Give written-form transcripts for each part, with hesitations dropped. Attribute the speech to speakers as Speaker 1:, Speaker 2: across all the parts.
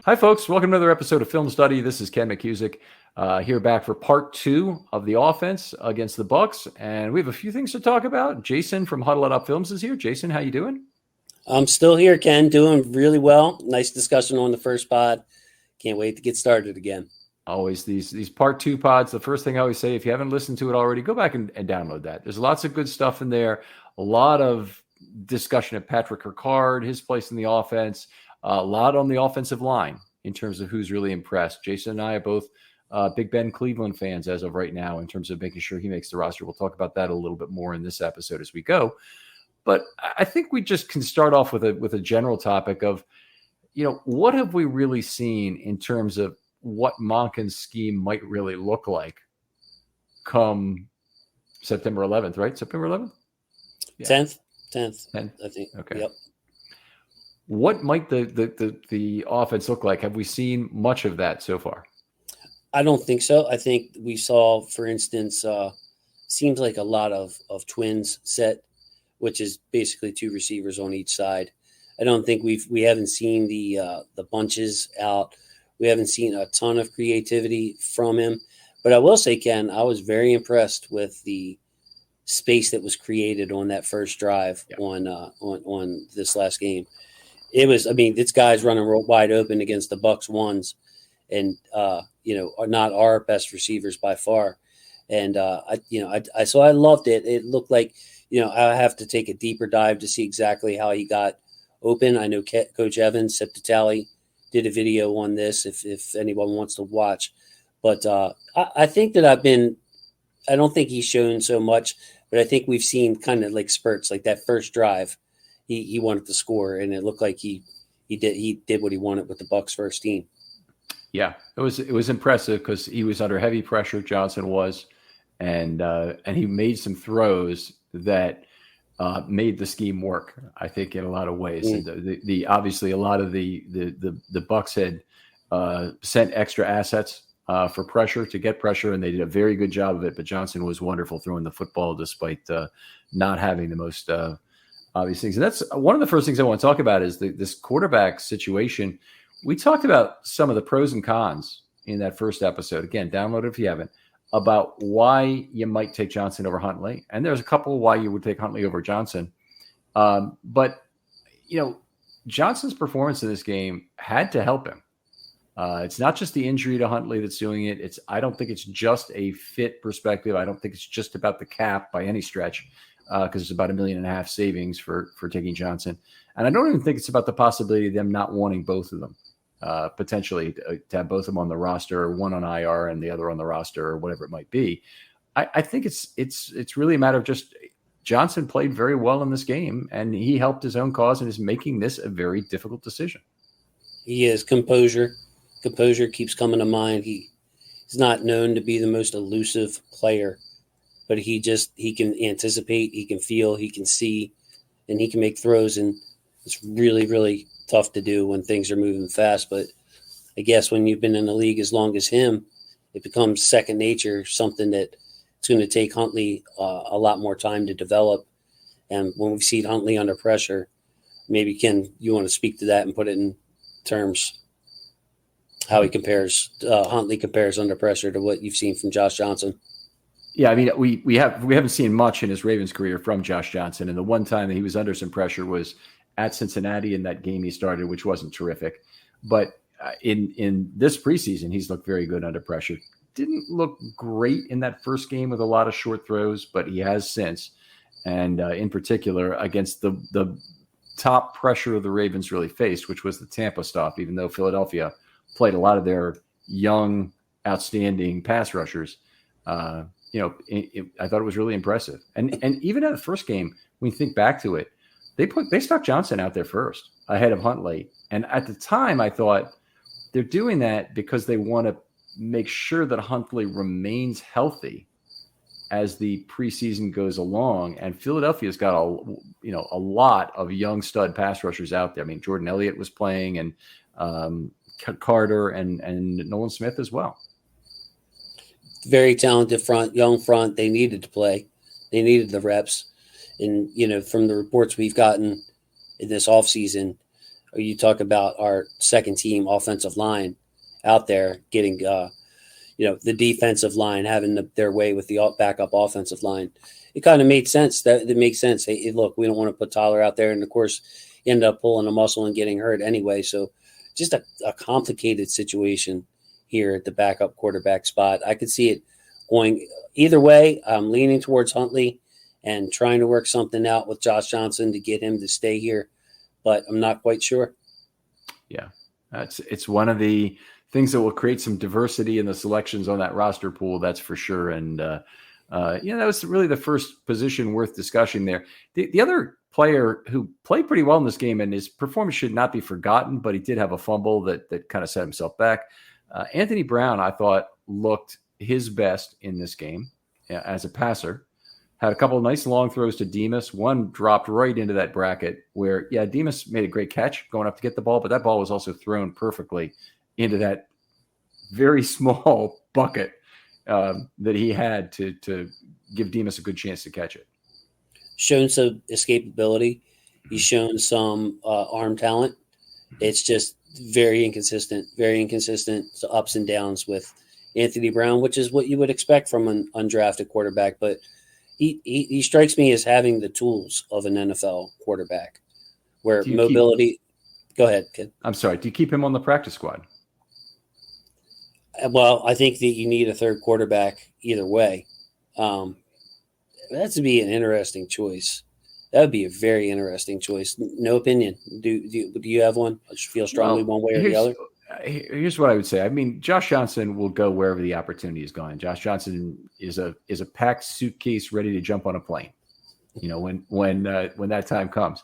Speaker 1: Hi, folks. Welcome to another episode of Film Study. This is Ken McCusick here back for part 2 of the offense against the Bucs, and we have a few things to talk about. Jason from Huddle It Up Films is here. Jason, how you doing?
Speaker 2: I'm still here, Ken, doing really well. Nice discussion on the first pod. Can't wait to get started again.
Speaker 1: Always these part 2 pods. The first thing I always say, if you haven't listened to it already, go back and download that. There's lots of good stuff in there. A lot of discussion of Patrick Ricard, his place in the offense. A lot on the offensive line in terms of who's really impressed. Jason and I are both Big Ben Cleveland fans as of right now in terms of making sure he makes the roster. We'll talk about that a little bit more in this episode as we go. But I think we just can start off with a general topic of, what have we really seen in terms of what Monken's scheme might really look like come September 11th, right? September 11th?
Speaker 2: Yeah. 10th, I think.
Speaker 1: Okay.
Speaker 2: Yep.
Speaker 1: What might the offense look like? Have we seen much of that so far?
Speaker 2: I don't think so. I think we saw, for instance, seems like a lot of twins set, which is basically 2 receivers on each side. I don't think we haven't seen the bunches out. We haven't seen a ton of creativity from him. But I will say, Ken, I was very impressed with the space that was created on that first drive on this last game. It was, this guy's running real wide open against the Bucs ones, and are not our best receivers by far. And so I loved it. It looked like, I have to take a deeper dive to see exactly how he got open. I know Coach Evans Septitali did a video on this if anyone wants to watch. But I think that I don't think he's shown so much, but I think we've seen kind of like spurts, like that first drive. He wanted to score, and it looked like he did what he wanted with the Bucs first team.
Speaker 1: Yeah, it was impressive because he was under heavy pressure. Johnson was, and he made some throws that made the scheme work. I think in a lot of ways. The obviously a lot of the Bucs had sent extra assets for pressure to get pressure, and they did a very good job of it. But Johnson was wonderful throwing the football despite not having the most obvious things. And that's one of the first things I want to talk about is this quarterback situation. We talked about some of the pros and cons in that first episode. Again, download it if you haven't, about why you might take Johnson over Huntley. And there's a couple why you would take Huntley over Johnson. But Johnson's performance in this game had to help him. It's not just the injury to Huntley that's doing it. I don't think it's just a fit perspective. I don't think it's just about the cap by any stretch. Because it's about $1.5 million savings for taking Johnson. And I don't even think it's about the possibility of them not wanting both of them, potentially to have both of them on the roster, one on IR and the other on the roster or whatever it might be. I think it's really a matter of just Johnson played very well in this game, and he helped his own cause and is making this a very difficult decision.
Speaker 2: He is composure. Composure keeps coming to mind. He's not known to be the most elusive player, but he can anticipate, he can feel, he can see, and he can make throws. And it's really, really tough to do when things are moving fast. But I guess when you've been in the league as long as him, it becomes second nature, something that it's going to take Huntley a lot more time to develop. And when we see Huntley under pressure, maybe, Ken, you want to speak to that and put it in terms how he compares, Huntley compares under pressure to what you've seen from Josh Johnson.
Speaker 1: Yeah, we haven't seen much in his Ravens career from Josh Johnson, and the one time that he was under some pressure was at Cincinnati in that game he started, which wasn't terrific. But in this preseason, he's looked very good under pressure. Didn't look great in that first game with a lot of short throws, but he has since, and in particular against the top pressure the Ravens really faced, which was the Tampa stop. Even though Philadelphia played a lot of their young, outstanding pass rushers. I thought it was really impressive. And even at the first game, when you think back to it, they stuck Johnson out there first ahead of Huntley. And at the time, I thought they're doing that because they want to make sure that Huntley remains healthy as the preseason goes along. And Philadelphia's got a lot of young stud pass rushers out there. Jordan Elliott was playing, and Carter and Nolan Smith as well.
Speaker 2: Very talented young front. They needed to play. They needed the reps. And, from the reports we've gotten in this offseason, or you talk about our second team offensive line out there getting, the defensive line having their way with the backup offensive line. It kind of made sense. That it makes sense. Hey, look, we don't want to put Tyler out there, and of course, he ended up pulling a muscle and getting hurt anyway. So, just a complicated situation here at the backup quarterback spot. I could see it going either way. I'm leaning towards Huntley and trying to work something out with Josh Johnson to get him to stay here, but I'm not quite sure.
Speaker 1: Yeah, it's one of the things that will create some diversity in the selections on that roster pool. That's for sure. And that was really the first position worth discussing there. The other player who played pretty well in this game, and his performance should not be forgotten, but he did have a fumble that kind of set himself back. Anthony Brown, I thought, looked his best in this game as a passer. Had a couple of nice long throws to Demas. One dropped right into that bracket where, Demas made a great catch going up to get the ball, but that ball was also thrown perfectly into that very small bucket that he had to give Demas a good chance to catch it.
Speaker 2: Shown some escapability. He's shown some arm talent. It's just very inconsistent, so ups and downs with Anthony Brown, which is what you would expect from an undrafted quarterback. But he strikes me as having the tools of an NFL quarterback, where mobility. Go ahead, kid.
Speaker 1: I'm sorry. Do you keep him on the practice squad?
Speaker 2: Well, I think that you need a third quarterback either way. That would be an interesting choice. That would be a very interesting choice. No opinion. Do you have one? I feel strongly one way or the other?
Speaker 1: Here's what I would say. I mean, Josh Johnson will go wherever the opportunity is going. Josh Johnson is a packed suitcase ready to jump on a plane. When that time comes.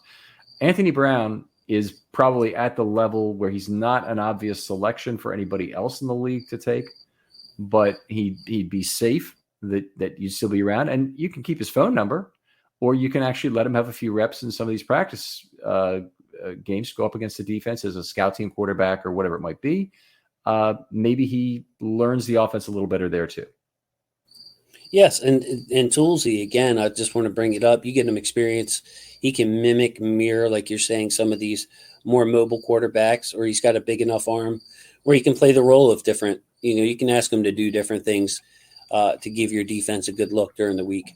Speaker 1: Anthony Brown is probably at the level where he's not an obvious selection for anybody else in the league to take, but he'd be safe that you'd still be around, and you can keep his phone number, or you can actually let him have a few reps in some of these practice games, go up against the defense as a scout team quarterback or whatever it might be. Maybe he learns the offense a little better there too.
Speaker 2: Yes, and Toolsy, again, I just want to bring it up. You get him experience. He can mirror, like you're saying, some of these more mobile quarterbacks, or he's got a big enough arm where he can play the role of different, you can ask him to do different things to give your defense a good look during the week.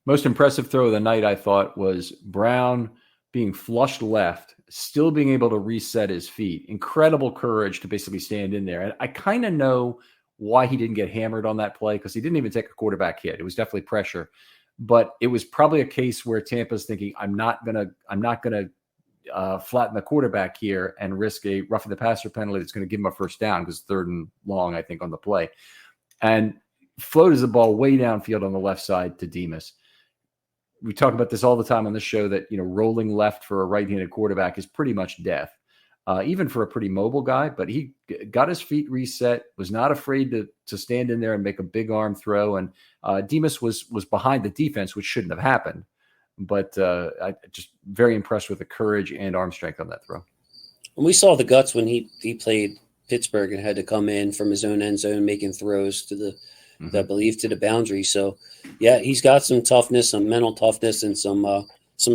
Speaker 1: Most impressive throw of the night, I thought, was Brown being flushed left, still being able to reset his feet. Incredible courage to basically stand in there. And I kind of know why he didn't get hammered on that play, because he didn't even take a quarterback hit. It was definitely pressure, but it was probably a case where Tampa's thinking, I'm not gonna flatten the quarterback here and risk a roughing the passer penalty that's going to give him a first down, because 3rd and long, I think, on the play, and floated the ball way downfield on the left side to Demas. We talk about this all the time on this show that, rolling left for a right-handed quarterback is pretty much death. Even for a pretty mobile guy, but he got his feet reset, was not afraid to stand in there and make a big arm throw. And Demas was behind the defense, which shouldn't have happened. But I just very impressed with the courage and arm strength on that throw.
Speaker 2: And we saw the guts when he played Pittsburgh and had to come in from his own end zone, making throws to I believe, to the boundary. So, yeah, he's got some toughness, some mental toughness, and some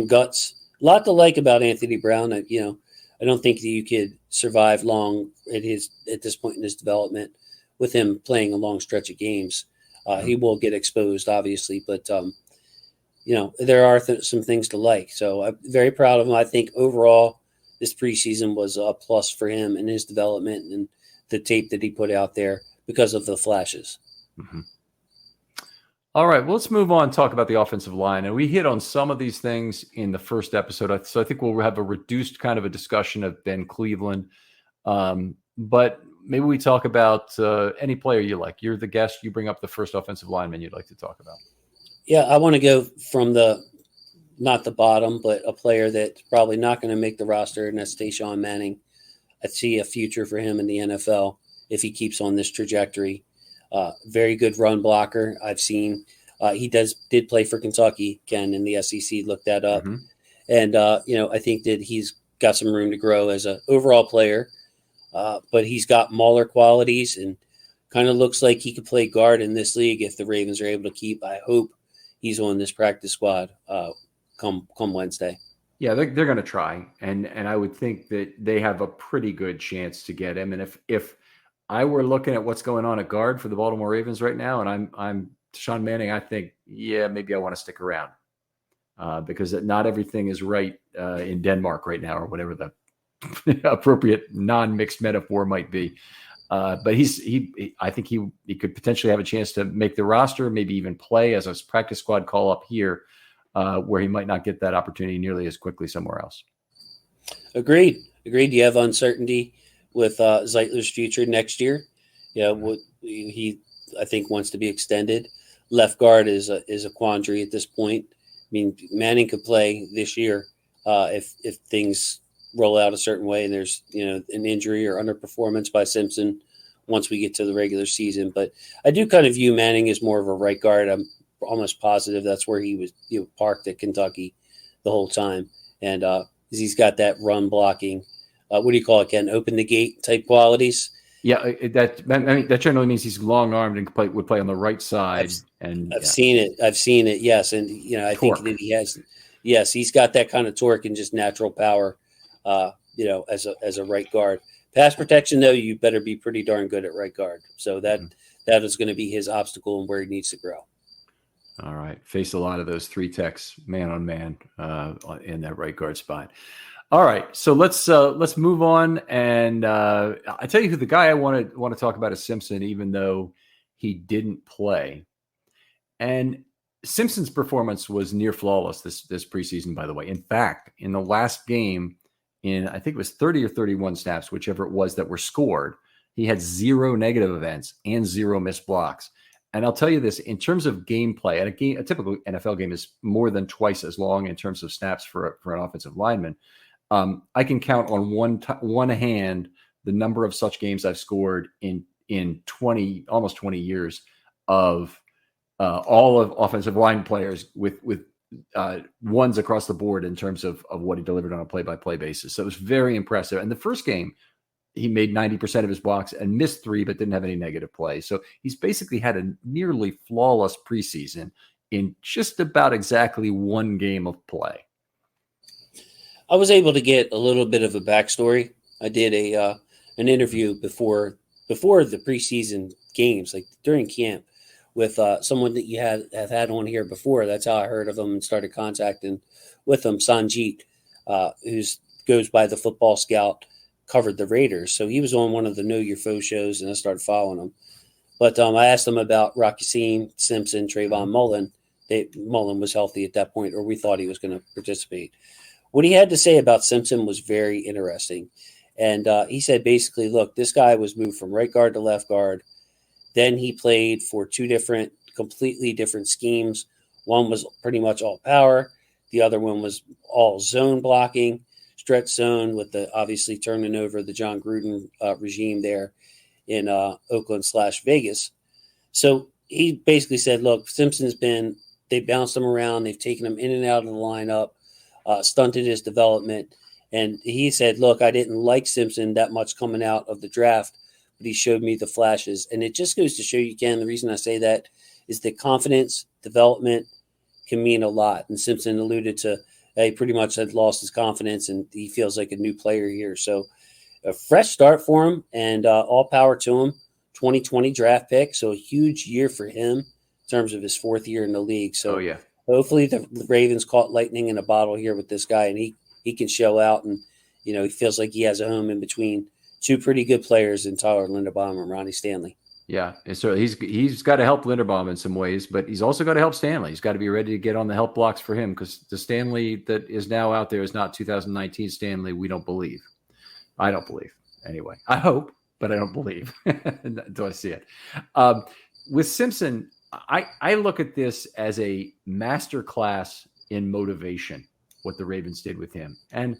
Speaker 2: guts. A lot to like about Anthony Brown. I don't think that you could survive long at this point in his development with him playing a long stretch of games. He will get exposed, obviously, but there are some things to like. So I'm very proud of him. I think overall this preseason was a plus for him and his development and the tape that he put out there because of the flashes.
Speaker 1: Mm-hmm. All right, well, let's move on and talk about the offensive line. And we hit on some of these things in the first episode, so I think we'll have a reduced kind of a discussion of Ben Cleveland. But maybe we talk about any player you like. You're the guest. You bring up the first offensive lineman you'd like to talk about.
Speaker 2: Yeah, I want to go from not the bottom, but a player that's probably not going to make the roster, and that's Tayshaun Manning. I see a future for him in the NFL if he keeps on this trajectory. Very good run blocker. I've seen he did play for Kentucky, Ken, in the SEC. Look that up. Mm-hmm. And, I think that he's got some room to grow as an overall player, but he's got mauler qualities and kind of looks like he could play guard in this league if the Ravens are able to keep. I hope he's on this practice squad come Wednesday.
Speaker 1: Yeah, they're going to try, and I would think that they have a pretty good chance to get him. And if I were looking at what's going on at guard for the Baltimore Ravens right now, and I'm Sean Manning, I think, yeah, maybe I want to stick around because not everything is right in Denmark right now, or whatever the appropriate non-mixed metaphor might be. But I think he could potentially have a chance to make the roster, maybe even play as a practice squad call up here, where he might not get that opportunity nearly as quickly somewhere else.
Speaker 2: Agreed. You have uncertainty with Zeitler's future next year. Yeah, what he I think wants to be extended. Left guard is a quandary at this point. I mean, Manning could play this year if things roll out a certain way and there's an injury or underperformance by Simpson once we get to the regular season. But I do kind of view Manning as more of a right guard. I'm almost positive that's where he was parked at Kentucky the whole time, and he's got that run blocking. What do you call it, Ken? Open the gate type qualities.
Speaker 1: Yeah, that generally means he's long armed and would play on the right side.
Speaker 2: I've seen it. Yes, and I
Speaker 1: torque.
Speaker 2: think that he has. Yes, he's got that kind of torque and just natural power. As a right guard. Pass protection, though, you better be pretty darn good at right guard. So that is going to be his obstacle and where he needs to grow.
Speaker 1: All right, face a lot of those 3 techs man on man in that right guard spot. All right, so let's move on. And I tell you who the guy I want to talk about is Simpson, even though he didn't play. And Simpson's performance was near flawless this preseason, by the way. In fact, in the last game, in I think it was 30 or 31 snaps, whichever it was that were scored, he had 0 negative events and 0 missed blocks. And I'll tell you this, in terms of gameplay, and a typical NFL game is more than twice as long in terms of snaps for an offensive lineman. I can count on one hand the number of such games I've scored in almost 20 years of all of offensive line players with ones across the board in terms of what he delivered on a play-by-play basis. So it was very impressive. And the first game, he made 90% of his blocks and missed 3, but didn't have any negative play. So he's basically had a nearly flawless preseason in just about exactly 1 game of play.
Speaker 2: I was able to get a little bit of a backstory. I did an interview before the preseason games, like during camp, with someone that you have had on here before. That's how I heard of him and started contacting with him. Sanjeet, who goes by the Football Scout, covered the Raiders. So he was on one of the Know Your Foe shows, and I started following him. But I asked him about Rocky Seam, Simpson, Trayvon Mullen. Mullen was healthy at that point, or we thought he was going to participate. What he had to say about Simpson was very interesting. And he said basically, look, this guy was moved from right guard to left guard. Then he played for 2 completely different schemes. One was pretty much all power. The other one was all zone blocking, stretch zone, with the obviously turning over the John Gruden regime there in Oakland/Vegas. So he basically said, look, they bounced him around. They've taken him in and out of the lineup, stunted his development. And he said, look, I didn't like Simpson that much coming out of the draft, but he showed me the flashes. And it just goes to show you, Ken, the reason I say that is that confidence, development can mean a lot. And Simpson alluded to he pretty much had lost his confidence, and he feels like a new player here. So a fresh start for him, and all power to him. 2020 draft pick, so a huge year for him in terms of his 4th year in the league. So hopefully the Ravens caught lightning in a bottle here with this guy, and he can show out, and he feels like he has a home in between 2 pretty good players in Tyler Linderbaum and Ronnie Stanley.
Speaker 1: Yeah, and so he's got to help Linderbaum in some ways, but he's also got to help Stanley. He's got to be ready to get on the help blocks for him, because the Stanley that is now out there is not 2019 Stanley. We don't believe. I don't believe anyway. I hope, but I don't believe until I see it. With Simpson, I look at this as a master class in motivation, what the Ravens did with him. And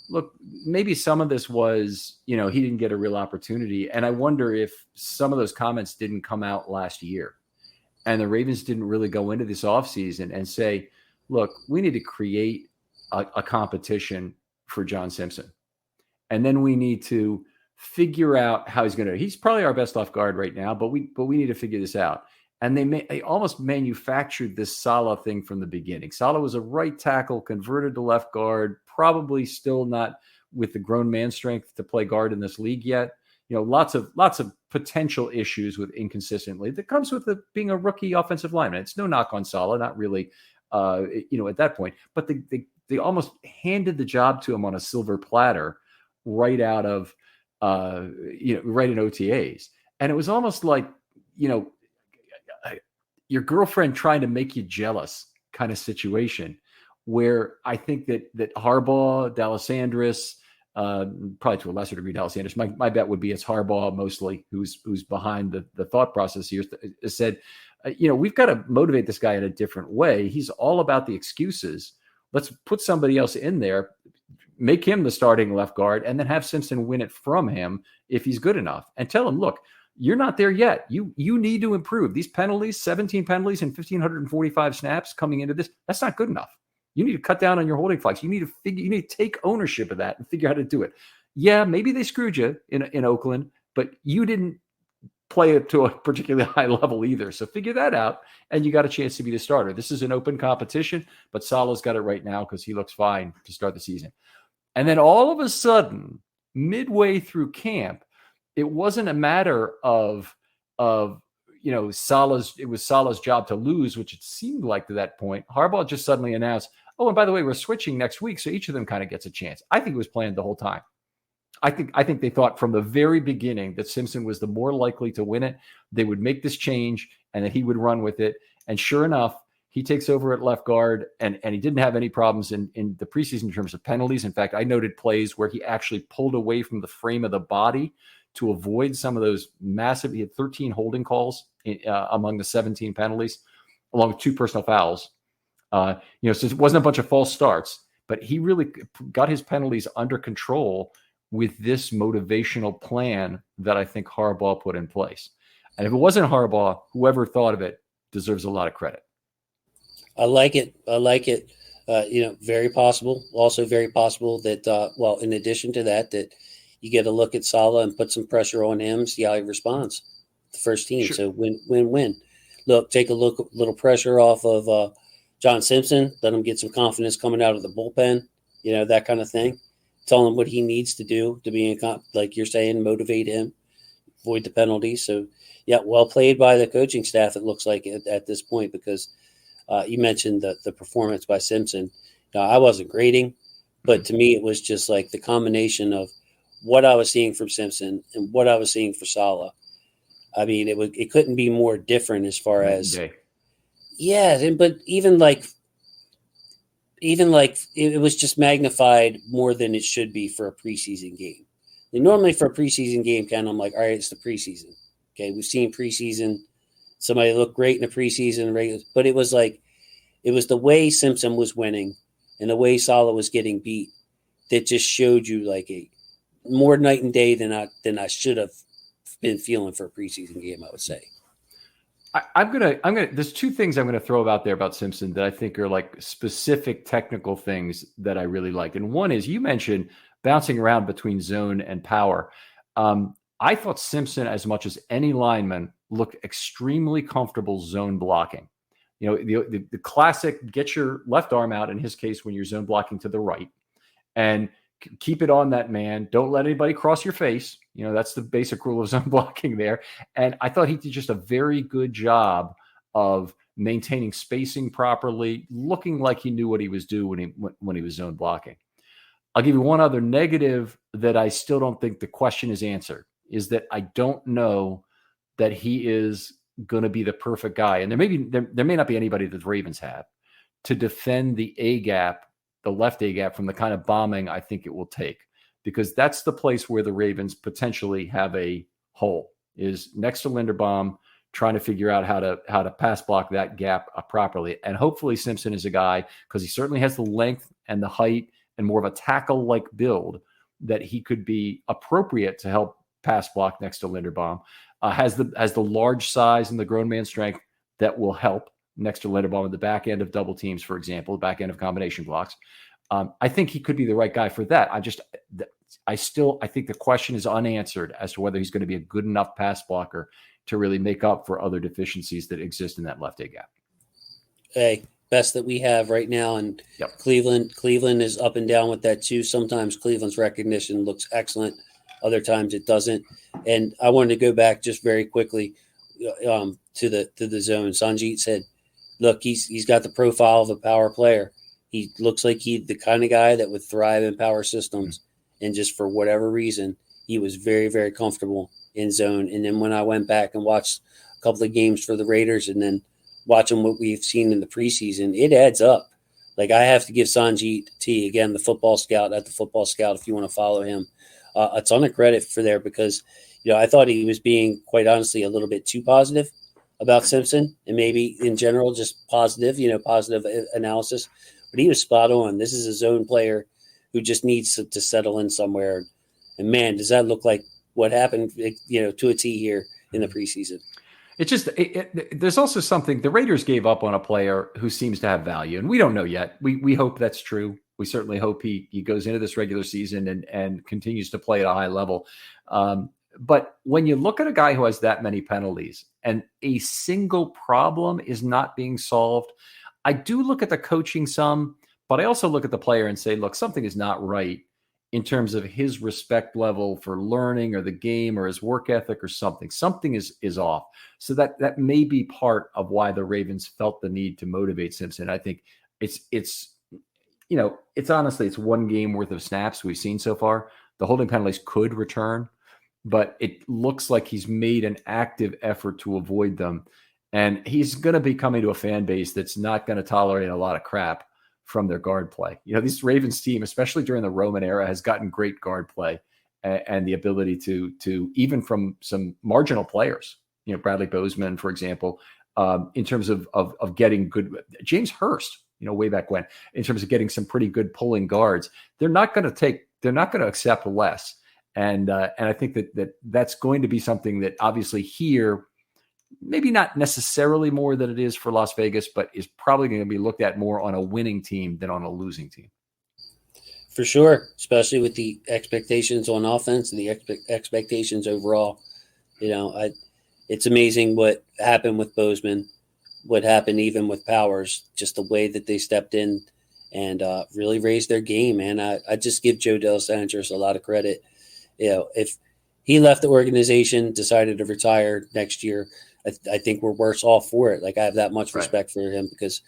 Speaker 1: look, maybe some of this was, he didn't get a real opportunity. And I wonder if some of those comments didn't come out last year, and the Ravens didn't really go into this offseason and say, look, we need to create a competition for John Simpson. And then we need to figure out how he's probably our best left guard right now, but we need to figure this out. And they almost manufactured this Saleh thing from the beginning. Saleh was a right tackle, converted to left guard, probably still not with the grown man strength to play guard in this league yet. Lots of potential issues with inconsistently that comes with being a rookie offensive lineman. It's no knock on Saleh, not really, at that point. But they almost handed the job to him on a silver platter right out of, right in OTAs. And it was almost like, your girlfriend trying to make you jealous kind of situation, where I think that Harbaugh, D'Alessandris, probably to a lesser degree D'Alessandris, my bet would be it's Harbaugh mostly who's behind the thought process here, said, we've got to motivate this guy in a different way. He's all about the excuses. Let's put somebody else in there, make him the starting left guard, and then have Simpson win it from him if he's good enough, and tell him, look, you're not there yet. You need to improve. These penalties, 17 penalties and 1,545 snaps coming into this, that's not good enough. You need to cut down on your holding flags. You need to take ownership of that and figure out how to do it. Yeah, maybe they screwed you in Oakland, but you didn't play it to a particularly high level either. So figure that out, and you got a chance to be the starter. This is an open competition, but Saleh's got it right now because he looks fine to start the season. And then all of a sudden, midway through camp, it wasn't a matter of Saleh's job to lose, which it seemed like to that point. Harbaugh just suddenly announced, oh, and by the way, we're switching next week, so each of them kind of gets a chance. I think it was planned the whole time. I think they thought from the very beginning that Simpson was the more likely to win it. They would make this change and that he would run with it. And sure enough, he takes over at left guard, and he didn't have any problems in the preseason in terms of penalties. In fact, I noted plays where he actually pulled away from the frame of the body to avoid some of those massive. He had 13 holding calls among the 17 penalties, along with 2 personal fouls. So it wasn't a bunch of false starts, but he really got his penalties under control with this motivational plan that I think Harbaugh put in place. And if it wasn't Harbaugh, whoever thought of it deserves a lot of credit.
Speaker 2: I like it. Very possible. Also very possible that, in addition to that you get a look at Saleh and put some pressure on him, see how he responds. The first team. Sure. So win. Look, take a little pressure off of John Simpson. Let him get some confidence coming out of the bullpen, that kind of thing. Tell him what he needs to do to be like you're saying, motivate him, avoid the penalties. So, yeah, well played by the coaching staff, it looks like at this point, because you mentioned the performance by Simpson. Now, I wasn't grading, but to me it was just like the combination of what I was seeing from Simpson and what I was seeing for Saleh. I mean, it couldn't be more different as far as but even like it was just magnified more than it should be for a preseason game. And normally for a preseason game, I'm like, all right, it's the preseason. Okay, we've seen preseason. Somebody looked great in the preseason, but it was the way Simpson was winning and the way Saleh was getting beat that just showed you like a more night and day than I should have been feeling for a preseason game, I would say.
Speaker 1: I'm gonna. There's 2 things I'm gonna throw out there about Simpson that I think are like specific technical things that I really like. And one is, you mentioned bouncing around between zone and power. I thought Simpson, as much as any lineman, looked extremely comfortable zone blocking. The classic get your left arm out, in his case, when you're zone blocking to the right, and keep it on that man. Don't let anybody cross your face. That's the basic rule of zone blocking there. And I thought he did just a very good job of maintaining spacing properly, looking like he knew what he was doing when he was zone blocking. I'll give you one other negative that I still don't think the question is answered, is that I don't know that he is going to be the perfect guy. And there may not be anybody that the Ravens have to defend the A-gap, the left A-gap, from the kind of bombing I think it will take, because that's the place where the Ravens potentially have a hole, is next to Linderbaum, trying to figure out how to pass block that gap properly. And hopefully Simpson is a guy, because he certainly has the length and the height and more of a tackle-like build, that he could be appropriate to help pass block next to Linderbaum. Has the large size and the grown man strength that will help next to Linderbaum at the back end of double teams, for example, back end of combination blocks. I think he could be the right guy for that. I think the question is unanswered as to whether he's going to be a good enough pass blocker to really make up for other deficiencies that exist in that left A gap.
Speaker 2: Hey, best that we have right now. And
Speaker 1: Yep.
Speaker 2: Cleveland is up and down with that too. Sometimes Cleveland's recognition looks excellent. Other times it doesn't. And I wanted to go back just very quickly to the zone. Sanjit said, look, he's got the profile of a power player. He looks like he's the kind of guy that would thrive in power systems. And just for whatever reason, he was very, very comfortable in zone. And then when I went back and watched a couple of games for the Raiders and then watching what we've seen in the preseason, it adds up. Like, I have to give Sanjit T, again, the football scout, at the football scout, if you want to follow him, a ton of credit for there, because, I thought he was being, quite honestly, a little bit too positive about Simpson, and maybe in general just positive analysis. But he was spot on. This is a zone player who just needs to settle in somewhere. And man, does that look like what happened, to a T here in the preseason.
Speaker 1: It's just, there's also something, the Raiders gave up on a player who seems to have value, and we don't know yet. We hope that's true. We certainly hope he goes into this regular season and continues to play at a high level. But when you look at a guy who has that many penalties and a single problem is not being solved, I do look at the coaching some, but I also look at the player and say, look, something is not right in terms of his respect level for learning or the game or his work ethic or something. Something is off. So that may be part of why the Ravens felt the need to motivate Simpson. I think it's honestly, it's one game worth of snaps we've seen so far. The holding penalties could return, but it looks like he's made an active effort to avoid them. And he's going to be coming to a fan base that's not going to tolerate a lot of crap from their guard play. This Ravens team, especially during the Roman era, has gotten great guard play and the ability to even from some marginal players, Bradley Bozeman, for example, in terms of getting good, James Hurst, way back when, in terms of getting some pretty good pulling guards. They're not going to accept less. And I think that's going to be something that obviously here, maybe not necessarily more than it is for Las Vegas, but is probably going to be looked at more on a winning team than on a losing team.
Speaker 2: For sure, especially with the expectations on offense and the expectations overall. It's amazing what happened with Bozeman, what happened even with Powers, just the way that they stepped in and really raised their game, man. I just give Joe DeLaSantis a lot of credit. If he left the organization, decided to retire next year, I think we're worse off for it. Like, I have that much respect for him, because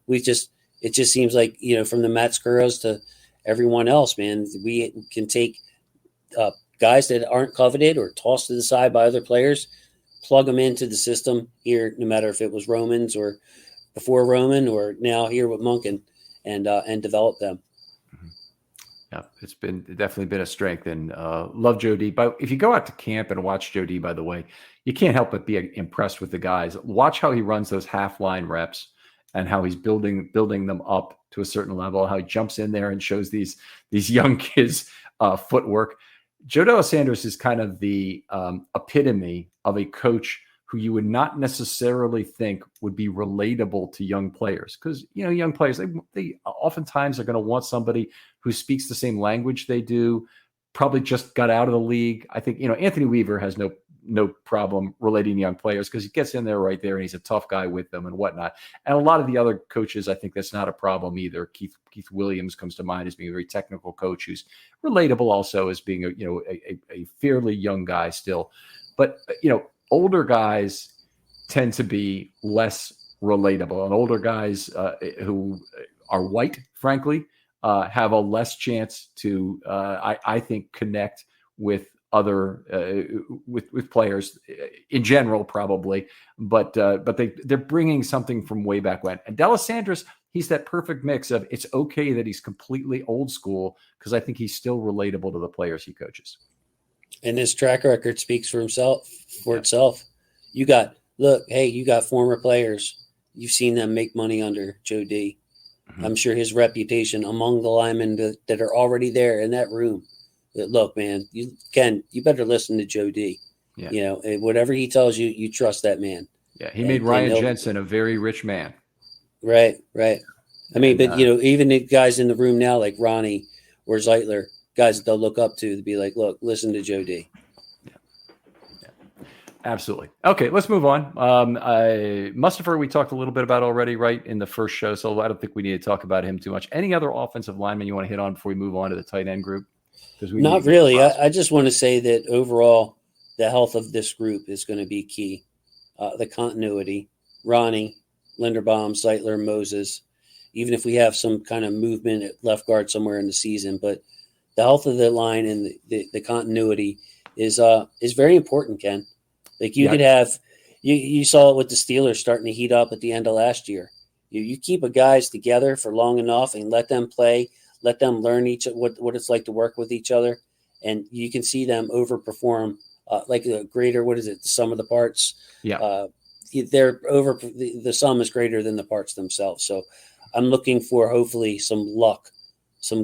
Speaker 2: it just seems like, from the Matt Skurros to everyone else, man, we can take guys that aren't coveted or tossed to the side by other players, plug them into the system here, no matter if it was Romans or before Roman or now here with Monken, and develop them.
Speaker 1: Yeah, it's definitely been a strength, and love Joe D. But if you go out to camp and watch Joe D, by the way, you can't help but be impressed with the guys. Watch how he runs those half line reps and how he's building them up to a certain level. How he jumps in there and shows these young kids footwork. Joe DeLaSantis is kind of the epitome of a coach who you would not necessarily think would be relatable to young players. Because, young players, they oftentimes are going to want somebody who speaks the same language they do, probably just got out of the league. I think, Anthony Weaver has no problem relating to young players because he gets in there right there and he's a tough guy with them and whatnot. And a lot of the other coaches, I think that's not a problem either. Keith Williams comes to mind as being a very technical coach who's relatable also as being a fairly young guy still. But, older guys tend to be less relatable, and older guys who are white, frankly, have a less chance to, I think, connect with other with players in general, probably. But they're bringing something from way back when. And DeLaSantis, he's that perfect mix of it's okay that he's completely old school, because I think he's still relatable to the players he coaches.
Speaker 2: And his track record speaks for itself. You got former players. You've seen them make money under Joe D. Mm-hmm. I'm sure his reputation among the linemen that are already there in that room. Look, man, you better listen to Joe D. Yeah. Whatever he tells you, you trust that man.
Speaker 1: Yeah, he made Ryan Jensen a very rich man.
Speaker 2: Right. I mean, but even the guys in the room now, like Ronnie or Zeitler, guys that they'll look up to be like, look, listen to Joe D.
Speaker 1: Absolutely. Okay, let's move on. Mustafa, we talked a little bit about already, right, in the first show, so I don't think we need to talk about him too much. Any other offensive linemen you want to hit on before we move on to the tight end group? Because we
Speaker 2: Not really. I just want to say that overall, the health of this group is going to be key. The continuity, Ronnie, Linderbaum, Zeitler, Moses, even if we have some kind of movement at left guard somewhere in the season, but the health of the line and the continuity is very important, Ken. Like you could have, you saw it with the Steelers starting to heat up at the end of last year. You keep a guys together for long enough and let them play, let them learn what it's like to work with each other, and you can see them overperform like a greater, what is it, the sum of the parts?
Speaker 1: Yeah.
Speaker 2: They're over, the sum is greater than the parts themselves. So I'm looking for hopefully some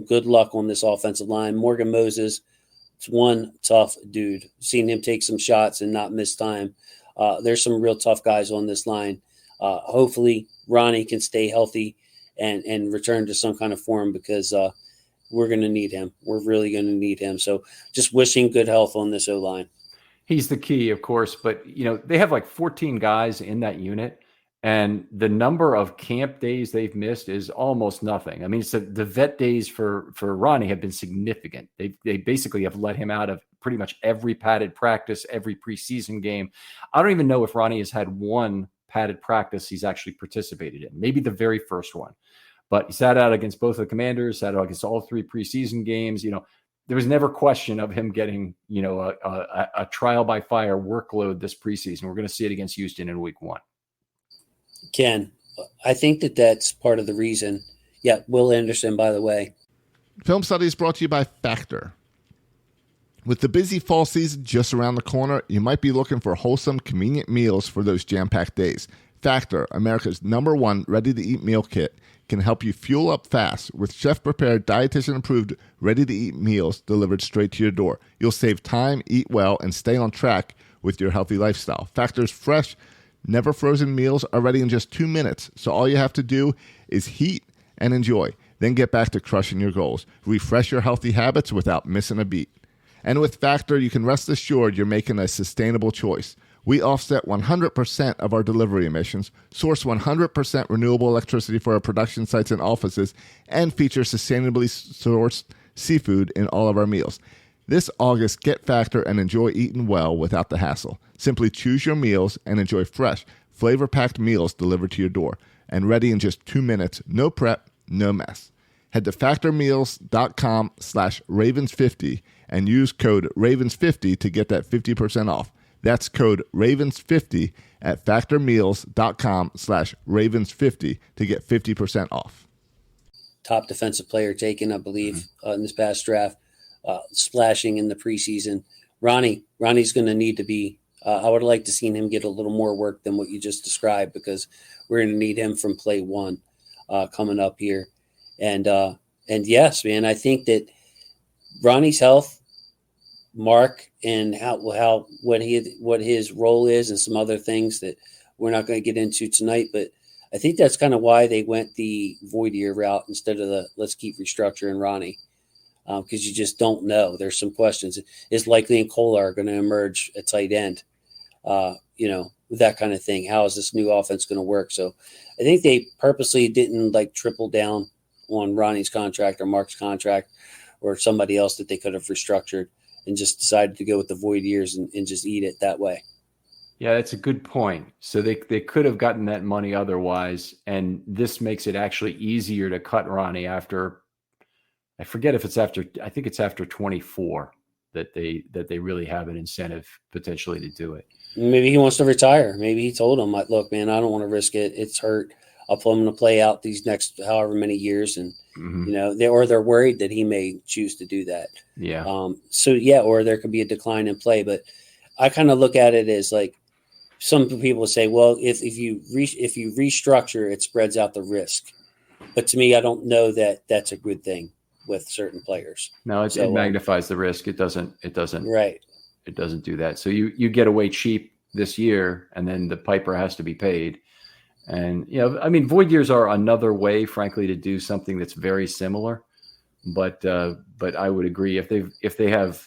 Speaker 2: good luck on this offensive line. Morgan Moses, it's one tough dude. Seen him take some shots and not miss time. There's some real tough guys on this line. Hopefully Ronnie can stay healthy and return to some kind of form because we're going to need him. We're really going to need him. So just wishing good health on this O-line.
Speaker 1: He's the key, of course, but they have like 14 guys in that unit, and the number of camp days they've missed is almost nothing. I mean, the vet days for Ronnie have been significant. They basically have let him out of pretty much every padded practice, every preseason game. I don't even know if Ronnie has had one padded practice he's actually participated in, maybe the very first one. But he sat out against both the Commanders, sat out against all three preseason games. There was never question of him getting, a trial by fire workload this preseason. We're going to see it against Houston in week 1.
Speaker 2: Ken, I think that's part of the reason. Yeah, Will Anderson, by the way.
Speaker 3: Film Study is brought to you by Factor. With the busy fall season just around the corner, you might be looking for wholesome, convenient meals for those jam-packed days. Factor, America's #1 ready-to-eat meal kit, can help you fuel up fast with chef-prepared, dietitian-approved, ready-to-eat meals delivered straight to your door. You'll save time, eat well, and stay on track with your healthy lifestyle. Factor's fresh, never frozen meals are ready in just 2 minutes, so all you have to do is heat and enjoy. Then get back to crushing your goals. Refresh your healthy habits without missing a beat. And with Factor, you can rest assured you're making a sustainable choice. We offset 100% of our delivery emissions, source 100% renewable electricity for our production sites and offices, and feature sustainably sourced seafood in all of our meals. This August, get Factor and enjoy eating well without the hassle. Simply choose your meals and enjoy fresh, flavor-packed meals delivered to your door and ready in just 2 minutes. No prep, no mess. Head to factormeals.com/Ravens50 and use code Ravens50 to get that 50% off. That's code Ravens50 at factormeals.com/Ravens50 to get 50% off.
Speaker 2: Top defensive player taken, I believe, in this past draft, splashing in the preseason. Ronnie's going to need to be, I would like to see him get a little more work than what you just described because we're going to need him from play 1 coming up here. And yes, man, I think that Ronnie's health, Mark, and what his role is, and some other things that we're not going to get into tonight. But I think that's kind of why they went the void year route instead of the let's keep restructuring Ronnie, because you just don't know. There's some questions. Is Likely and Kolar going to emerge at tight end? That kind of thing. How is this new offense going to work? So I think they purposely didn't triple down on Ronnie's contract or Mark's contract or somebody else that they could have restructured, and just decided to go with the void years and just eat it that way.
Speaker 1: Yeah, that's a good point. So they could have gotten that money otherwise, and this makes it actually easier to cut Ronnie after, I forget if it's after, I think it's after 24 that they really have an incentive potentially to do it.
Speaker 2: Maybe he wants to retire. Maybe he told him, look, man, I don't want to risk it. It's hurt. I'll put him to play out these next however many years. And, they're worried that he may choose to do that.
Speaker 1: Yeah.
Speaker 2: Or there could be a decline in play. But I kind of look at it as some people say, well, if you restructure, it spreads out the risk. But to me, I don't know that that's a good thing with certain players.
Speaker 1: No, it magnifies the risk. It doesn't.
Speaker 2: Right.
Speaker 1: It doesn't do that. So you get away cheap this year, and then the piper has to be paid. And, void years are another way, frankly, to do something that's very similar. But I would agree if they have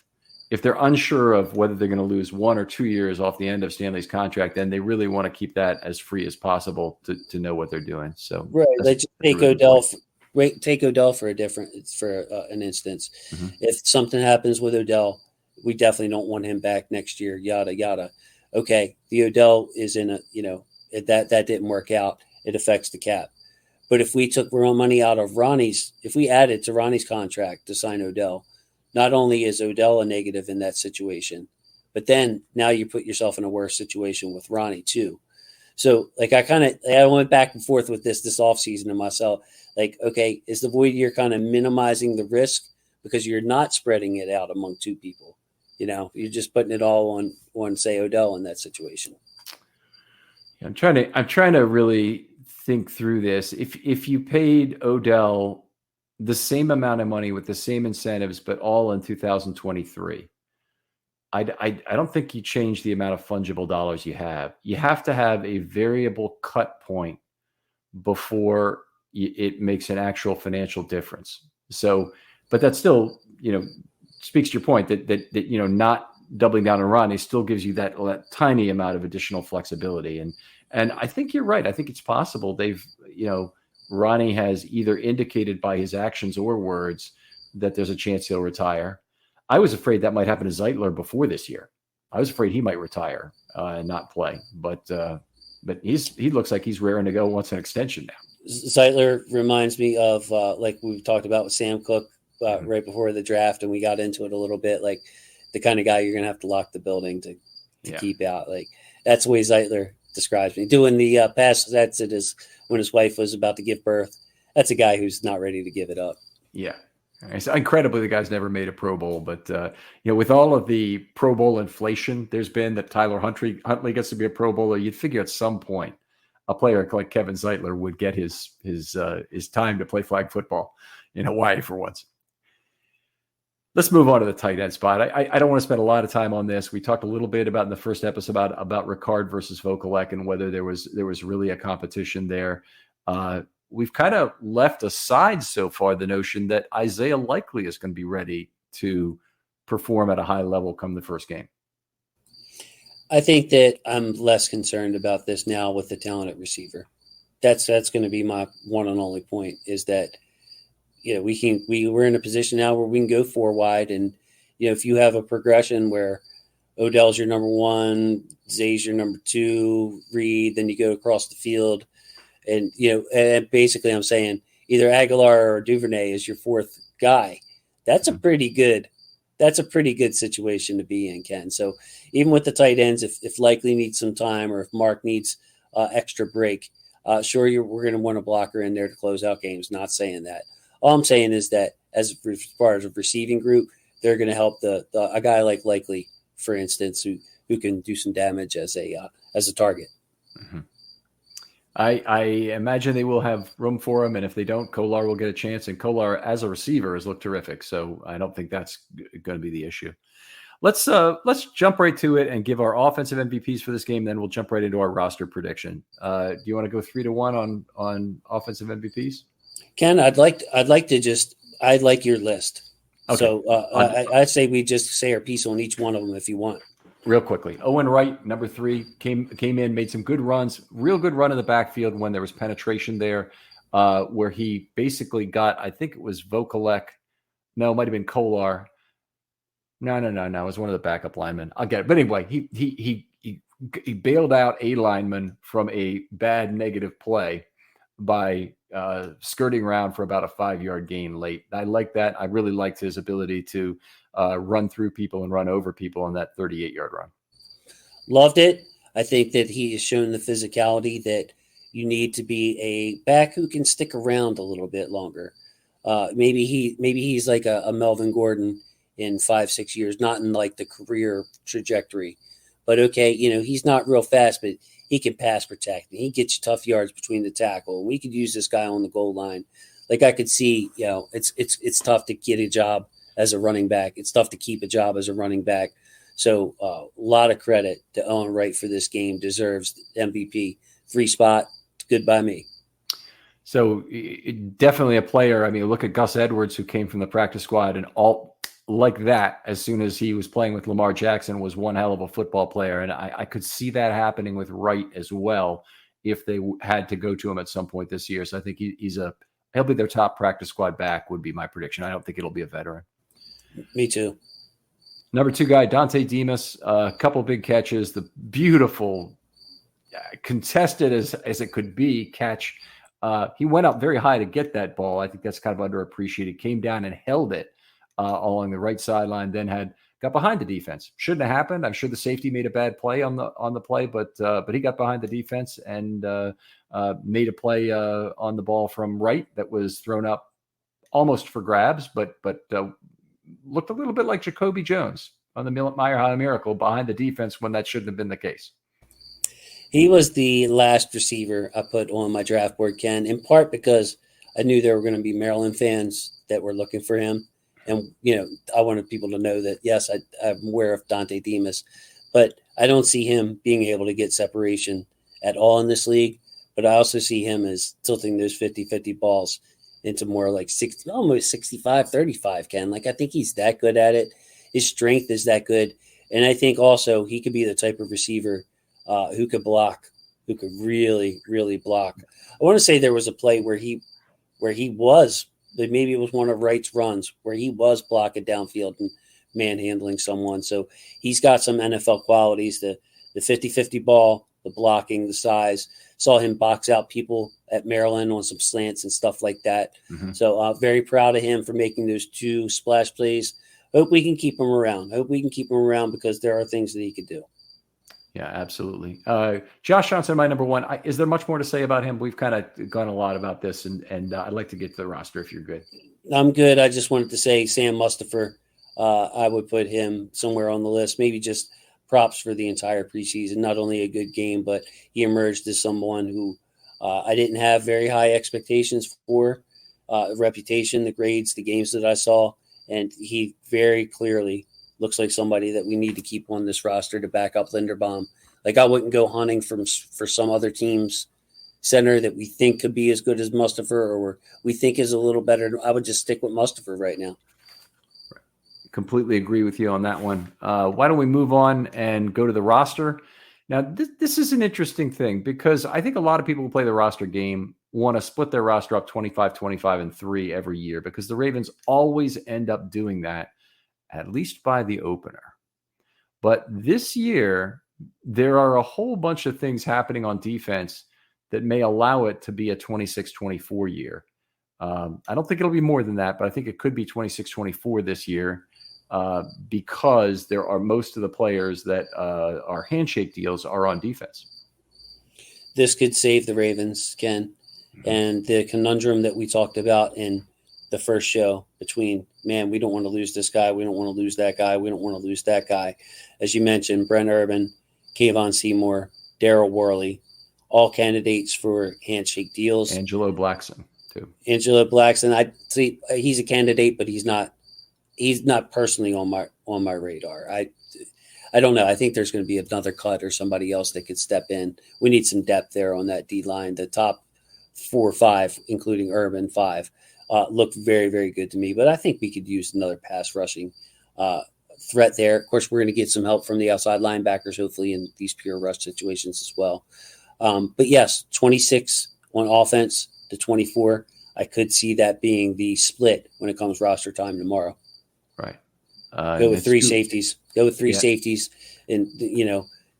Speaker 1: if they're unsure of whether they're going to lose 1 or 2 years off the end of Stanley's contract, then they really want to keep that as free as possible to know what they're doing. So
Speaker 2: right, let's just take Odell. Take Odell for an instance.
Speaker 1: Mm-hmm.
Speaker 2: If something happens with Odell, we definitely don't want him back next year. Yada yada. Okay, the Odell is in a that didn't work out. It affects the cap. But if we took real money out of if we added to Ronnie's contract to sign Odell, not only is Odell a negative in that situation, but then now you put yourself in a worse situation with Ronnie too. So like I went back and forth with this offseason and myself. Like, okay, is the void year kind of minimizing the risk because you're not spreading it out among two people? You're just putting it all on say Odell in that situation.
Speaker 1: I'm trying to really think through this. If you paid Odell the same amount of money with the same incentives, but all in 2023, I don't think you change the amount of fungible dollars you have. You have to have a variable cut point before it makes an actual financial difference. So, but that still, speaks to your point that not doubling down on Ronnie still gives you that tiny amount of additional flexibility. And I think you're right. I think it's possible Ronnie has either indicated by his actions or words that there's a chance he'll retire. I was afraid that might happen to Zeitler before this year. I was afraid he might retire and not play, but he looks like he's raring to go, wants an extension now.
Speaker 2: Zeitler reminds me of like we've talked about with Sam Cook right before the draft, and we got into it a little bit, like the kind of guy you're going to have to lock the building to keep out. Like that's the way Zeitler describes me. Doing the pass sets when his wife was about to give birth. That's a guy who's not ready to give it up.
Speaker 1: Yeah. So incredibly, the guy's never made a Pro Bowl, but with all of the Pro Bowl inflation there's been that Tyler Huntley gets to be a Pro Bowler, you'd figure at some point a player like Kevin Zeitler would get his time to play flag football in Hawaii for once. Let's move on to the tight end spot. I don't want to spend a lot of time on this. We talked a little bit about in the first episode about Ricard versus Vokalek and whether there was really a competition there. We've kind of left aside so far the notion that Isaiah Likely is going to be ready to perform at a high level come the first game.
Speaker 2: I think that I'm less concerned about this now with the talented receiver. That's going to be my one and only point is that, we're in a position now where we can go 4 wide. And, if you have a progression where Odell's your number 1, Zay's your number 2, Reed, then you go across the field. And, and basically I'm saying either Aguilar or Duvernay is your 4th guy. That's a pretty good situation to be in, Ken. So even with the tight ends, if Likely needs some time or if Mark needs extra break, sure, we're going to want a blocker in there to close out games. Not saying that. All I'm saying is that as far as a receiving group, they're going to help a guy like Likely, for instance, who can do some damage as a target.
Speaker 1: Mm-hmm. I imagine they will have room for him, and if they don't, Kolar will get a chance. And Kolar, as a receiver, has looked terrific, so I don't think that's going to be the issue. Let's jump right to it and give our offensive MVPs for this game. Then we'll jump right into our roster prediction. Do you want to go 3-1 on offensive MVPs?
Speaker 2: Ken, I'd like your list. Okay. So I'd say we just say our piece on each one of them if you want.
Speaker 1: Real quickly, Owen Wright, number 3, came in, made some good runs, real good run in the backfield when there was penetration there, where he basically got, I think it was Vokalek. No, it might have been Kolar. No. It was one of the backup linemen. I'll get it. But anyway, he bailed out a lineman from a bad negative play by skirting around for about a 5-yard gain late. I like that. I really liked his ability to run through people and run over people on that 38-yard run.
Speaker 2: Loved it. I think that he has shown the physicality that you need to be a back who can stick around a little bit longer. Maybe he's like a Melvin Gordon in 5-6 years, not in like the career trajectory, but okay, he's not real fast, but he can pass protect. He gets you tough yards between the tackle. We could use this guy on the goal line. Like I could see, it's tough to get a job as a running back. It's tough to keep a job as a running back. So a lot of credit to Owen Wright for this game. Deserves MVP. Free spot. Good by me.
Speaker 1: So definitely a player. I mean, look at Gus Edwards, who came from the practice squad and like that as soon as he was playing with Lamar Jackson was one hell of a football player. And I could see that happening with Wright as well if they had to go to him at some point this year. So I think he'll be their top practice squad back would be my prediction. I don't think it'll be a veteran.
Speaker 2: Me too.
Speaker 1: Number 2 guy, Dante Demas, a couple big catches, the beautiful contested as it could be catch. He went up very high to get that ball. I think that's kind of underappreciated. Came down and held it along the right sideline, then got behind the defense. Shouldn't have happened. I'm sure the safety made a bad play on the play, but he got behind the defense and made a play on the ball from Wright that was thrown up almost for grabs, but looked a little bit like Jacoby Jones on the Mile High Miracle behind the defense when that shouldn't have been the case.
Speaker 2: He was the last receiver I put on my draft board, Ken, in part because I knew there were going to be Maryland fans that were looking for him. And, I wanted people to know that, yes, I'm aware of Dante Demas, but I don't see him being able to get separation at all in this league. But I also see him as tilting those 50-50 balls into more like 60, almost 65-35, Ken. Like, I think he's that good at it. His strength is that good. And I think also he could be the type of receiver who could block, who could really, really block. I want to say there was a play where he was, maybe it was one of Wright's runs, where he was blocking downfield and manhandling someone. So he's got some NFL qualities, the 50-50 ball, the blocking, the size. Saw him box out people at Maryland on some slants and stuff like that. Mm-hmm. So very proud of him for making those 2 splash plays. Hope we can keep him around. Because there are things that he could do.
Speaker 1: Yeah, absolutely. Josh Johnson, my number 1. Is there much more to say about him? We've kind of gone a lot about this, and I'd like to get to the roster if you're good.
Speaker 2: I'm good. I just wanted to say Sam Mustipher, I would put him somewhere on the list, maybe just props for the entire preseason. Not only a good game, but he emerged as someone who I didn't have very high expectations for, reputation, the grades, the games that I saw, and he very clearly looks like somebody that we need to keep on this roster to back up Linderbaum. Like, I wouldn't go hunting for some other team's center that we think could be as good as Mustipher or we think is a little better. I would just stick with Mustipher right now.
Speaker 1: Completely agree with you on that one. Why don't we move on and go to the roster? Now, this is an interesting thing because I think a lot of people who play the roster game want to split their roster up 25, 25, and 3 every year because the Ravens always end up doing that, at least by the opener. But this year, there are a whole bunch of things happening on defense that may allow it to be a 26-24 year. I don't think it'll be more than that, but I think it could be 26-24 this year because there are most of the players that are handshake deals are on defense.
Speaker 2: This could save the Ravens, Ken. Mm-hmm. And the conundrum that we talked about in the first show between, man, we don't want to lose this guy. We don't want to lose that guy. We don't want to lose that guy. As you mentioned, Brent Urban, Kayvon Seymour, Daryl Worley, all candidates for handshake deals.
Speaker 1: Angelo Blackson, too.
Speaker 2: Angelo Blackson, I see he's a candidate, but he's not personally on my radar. I don't know. I think there's going to be another cut or somebody else that could step in. We need some depth there on that D line. The top 4 or 5, including Urban 5. Looked very, very good to me. But I think we could use another pass rushing threat there. Of course, we're going to get some help from the outside linebackers, hopefully, in these pure rush situations as well. But yes, 26 on offense to 24. I could see that being the split when it comes roster time tomorrow.
Speaker 1: Right.
Speaker 2: Go with 3 safeties. Go with 3 safeties and,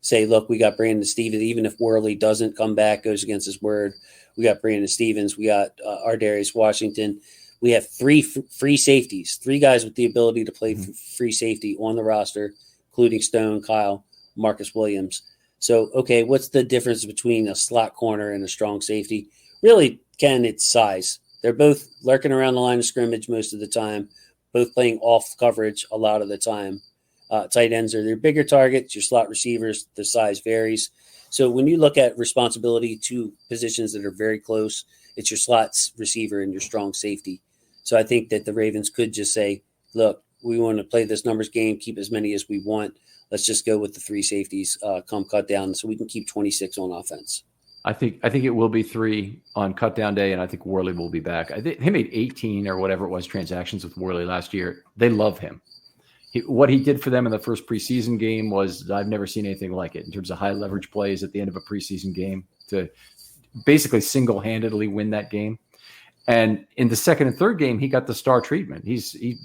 Speaker 2: say, look, we got Brandon Stevens. Even if Worley doesn't come back, goes against his word, we got Brandon Stevens. We got Ardarius Washington. We have 3 free safeties, 3 guys with the ability to play free safety on the roster, including Stone, Kyle, Marcus Williams. So, okay, what's the difference between a slot corner and a strong safety? Really, Ken, it's size. They're both lurking around the line of scrimmage most of the time, both playing off coverage a lot of the time. Tight ends are their bigger targets. Your slot receivers, the size varies. So when you look at responsibility to positions that are very close, it's your slot receiver and your strong safety. So I think that the Ravens could just say, look, we want to play this numbers game, keep as many as we want. Let's just go with the 3 safeties, come cut down, so we can keep 26 on offense.
Speaker 1: I think it will be 3 on cut down day, and I think Worley will be back. He made 18 or whatever it was transactions with Worley last year. They love him. what he did for them in the first preseason game was I've never seen anything like it in terms of high leverage plays at the end of a preseason game to basically single-handedly win that game. And in the second and third game, he got the star treatment. He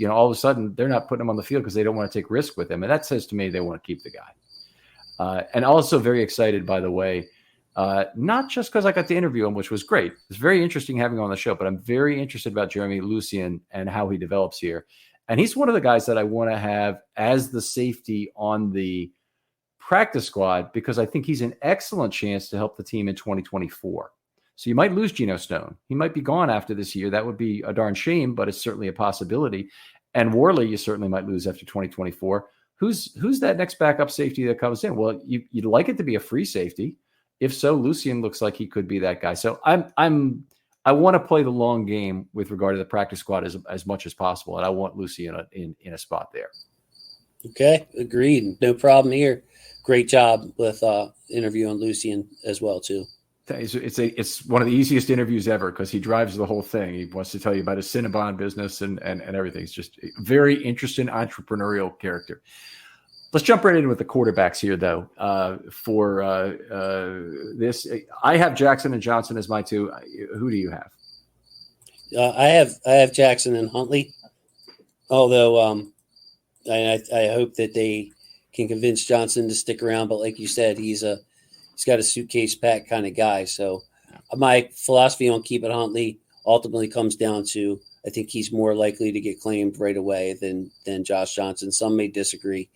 Speaker 1: all of a sudden they're not putting him on the field because they don't want to take risk with him. And that says to me they want to keep the guy. And also very excited, by the way, not just because I got to interview him, which was great. It's very interesting having him on the show, but I'm very interested about Jeremy Lucien and how he develops here. And he's one of the guys that I want to have as the safety on the practice squad because I think he's an excellent chance to help the team in 2024. So you might lose Geno Stone. He might be gone after this year. That would be a darn shame, but it's certainly a possibility. And Worley, you certainly might lose after 2024. Who's that next backup safety that comes in? Well, you'd like it to be a free safety. If so, Lucien looks like he could be that guy. So I want to play the long game with regard to the practice squad as much as possible, and I want Lucien in a spot there.
Speaker 2: Okay, agreed. No problem here. Great job with interviewing Lucien as well too.
Speaker 1: It's one of the easiest interviews ever because he drives the whole thing. He wants to tell you about his Cinnabon business and everything. It's just a very interesting entrepreneurial character. Let's jump right in with the quarterbacks here, though. For this, I have Jackson and Johnson as my two. Who do you have?
Speaker 2: I have Jackson and Huntley. Although I hope that they can convince Johnson to stick around. But like you said, he's got a suitcase pack kind of guy. So my philosophy on keeping Huntley ultimately comes down to I think he's more likely to get claimed right away than Josh Johnson. Some may disagree.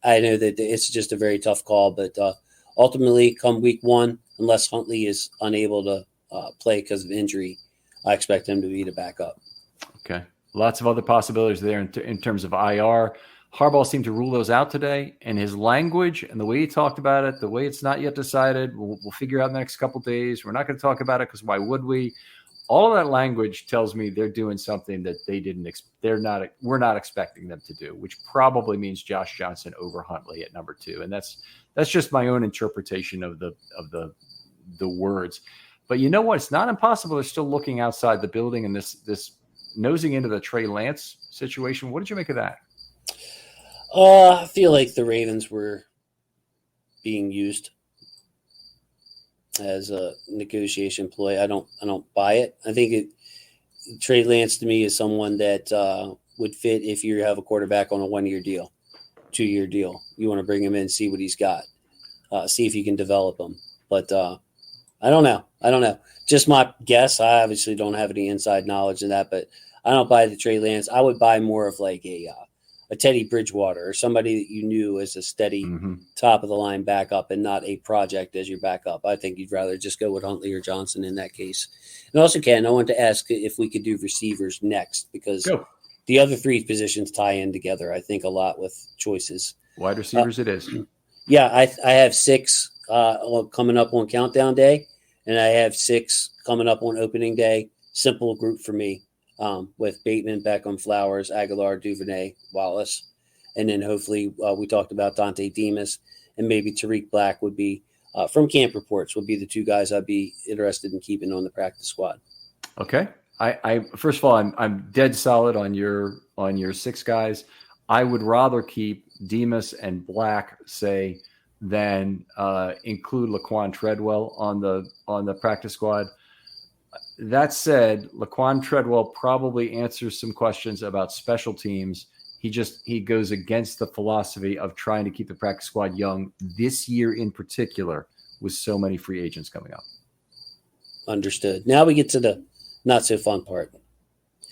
Speaker 2: I know that it's just a very tough call, but ultimately, come week one, unless Huntley is unable to play because of injury, I expect him to be the backup.
Speaker 1: Okay. Lots of other possibilities there in terms of IR. Harbaugh seemed to rule those out today, and his language and the way he talked about it, the way it's not yet decided, we'll figure out in the next couple of days. We're not going to talk about it because why would we? All of that language tells me they're doing something that they didn't. We're not expecting them to do, which probably means Josh Johnson over Huntley at number 2, and that's just my own interpretation of the words. But you know what? It's not impossible. They're still looking outside the building, and this nosing into the Trey Lance situation. What did you make of that?
Speaker 2: I feel like the Ravens were being used as a negotiation ploy. I don't buy it. I think Trey Lance to me is someone that would fit if you have a quarterback on a 1-year deal, 2-year deal. You want to bring him in, see what he's got, see if you can develop him. But I don't know. Just my guess. I obviously don't have any inside knowledge in that, but I don't buy the Trey Lance. I would buy more of like a Teddy Bridgewater or somebody that you knew as a steady top of the line backup and not a project as your backup. I think you'd rather just go with Huntley or Johnson in that case. And also, Ken, I wanted to ask if we could do receivers next because the other 3 positions tie in together, I think, a lot with choices.
Speaker 1: Wide receivers it is.
Speaker 2: Yeah, I have 6 coming up on countdown day, and I have 6 coming up on opening day. Simple group for me. With Bateman, Beckham, Flowers, Aguilar, Duvernay, Wallace. And then hopefully we talked about Dante Demas and maybe Tariq Black would be, from camp reports, would be the 2 guys I'd be interested in keeping on the practice squad.
Speaker 1: Okay. I first of all, I'm dead solid on your 6 guys. I would rather keep Demas and Black, say, than include Laquan Treadwell on the practice squad. That said, Laquan Treadwell probably answers some questions about special teams. He goes against the philosophy of trying to keep the practice squad young this year in particular with so many free agents coming up.
Speaker 2: Understood. Now we get to the not so fun part.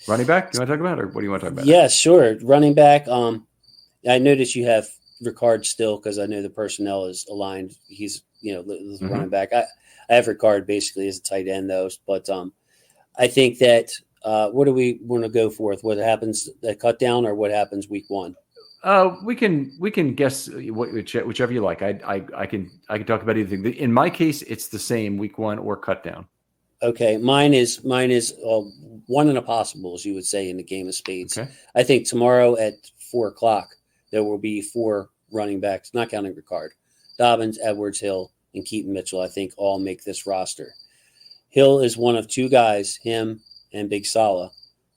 Speaker 1: Running back? Do you want to talk about it, or what do you want to talk about?
Speaker 2: Yeah, sure. Running back. I noticed you have Ricard still because I know the personnel is aligned. He's running back. I have Ricard basically as a tight end, though. But I think that what do we want to go for? What happens at cut down or what happens week 1?
Speaker 1: We can guess whichever you like. I can talk about anything. In my case, it's the same week 1 or cut down.
Speaker 2: Okay, mine is 1 in a possible, as you would say in the game of spades.
Speaker 1: Okay.
Speaker 2: I think tomorrow at 4:00 there will be 4 running backs, not counting Ricard, Dobbins, Edwards, Hill, and Keaton Mitchell. I think all make this roster. Hill is one of 2 guys, him and Big Salah,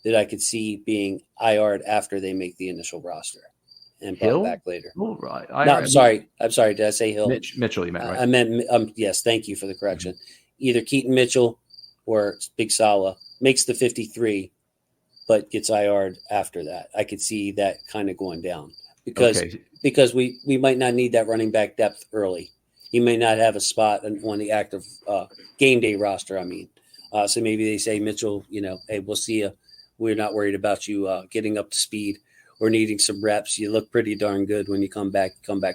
Speaker 2: that I could see being IR'd after they make the initial roster. and brought
Speaker 1: Hill?
Speaker 2: back later.
Speaker 1: Oh, right.
Speaker 2: No, I'm sorry. Did I say Hill?
Speaker 1: Mitchell, you meant, right?
Speaker 2: I meant, yes, thank you for the correction. Either Keaton Mitchell or Big Salah makes the 53, but gets IR'd after that. I could see that kind of going down because we might not need that running back depth early. He may not have a spot on the active game day roster, so maybe they say, Mitchell, hey, we'll see you. We're not worried about you getting up to speed or needing some reps. You look pretty darn good when you come back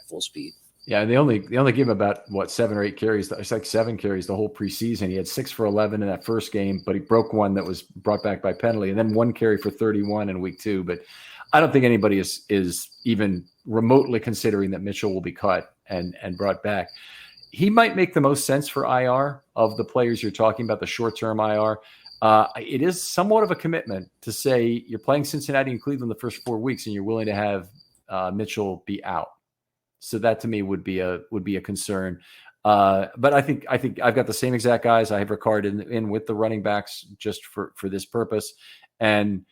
Speaker 2: full speed.
Speaker 1: Yeah, and they only gave him about 7 or 8 carries. It's like 7 carries the whole preseason. He had 6 for 11 in that first game, but he broke one that was brought back by penalty, and then 1 carry for 31 in week 2. But I don't think anybody is even remotely considering that Mitchell will be cut and brought back. He might make the most sense for IR of the players you're talking about, the short-term IR. It is somewhat of a commitment to say you're playing Cincinnati and Cleveland the first 4 weeks, and you're willing to have Mitchell be out. So that to me would be a concern. But I think I've got the same exact guys. I have Ricard in with the running backs just for this purpose. And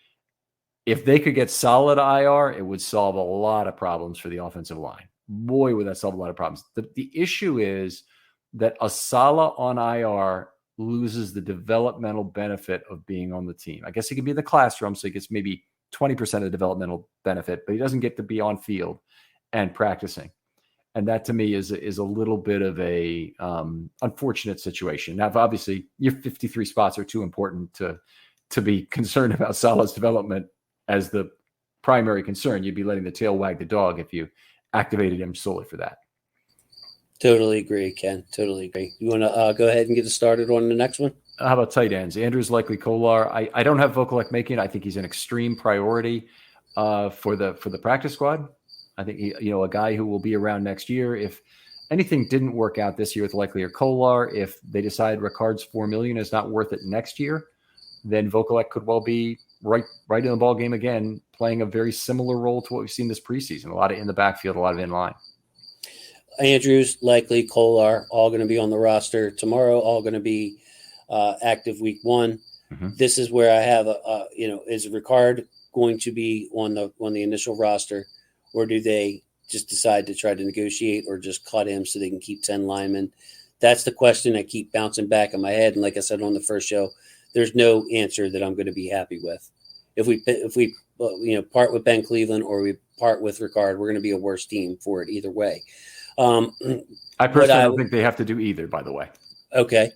Speaker 1: if they could get solid IR, it would solve a lot of problems for the offensive line. Boy, would that solve a lot of problems. The issue is that a Salah on IR loses the developmental benefit of being on the team. I guess he can be in the classroom, so he gets maybe 20% of the developmental benefit, but he doesn't get to be on field and practicing. And that to me is a little bit of a unfortunate situation. Now, obviously, your 53 spots are too important to be concerned about Salah's development as the primary concern. You'd be letting the tail wag the dog if you activated him solely for that.
Speaker 2: Totally agree, Ken. Totally agree. You want to go ahead and get us started on the next one?
Speaker 1: How about tight ends? Andrews likely Kolar. I don't have Vokalek making it. I think he's an extreme priority for the practice squad. I think a guy who will be around next year. If anything didn't work out this year with likely or Kolar, if they decide Ricard's $4 million is not worth it next year, then Vokalek could well be right in the ball game again, playing a very similar role to what we've seen this preseason. A lot of in the backfield, a lot of in line.
Speaker 2: Andrews, likely, Kolar, all going to be on the roster tomorrow. All going to be active week 1. Mm-hmm. This is where I have is Ricard going to be on the initial roster? Or do they just decide to try to negotiate or just cut him so they can keep 10 linemen? That's the question I keep bouncing back in my head. And like I said on the first show, there's no answer that I'm going to be happy with. If we part with Ben Cleveland or we part with Ricard, we're going to be a worse team for it either way.
Speaker 1: I personally don't think they have to do either, by the way.
Speaker 2: Okay.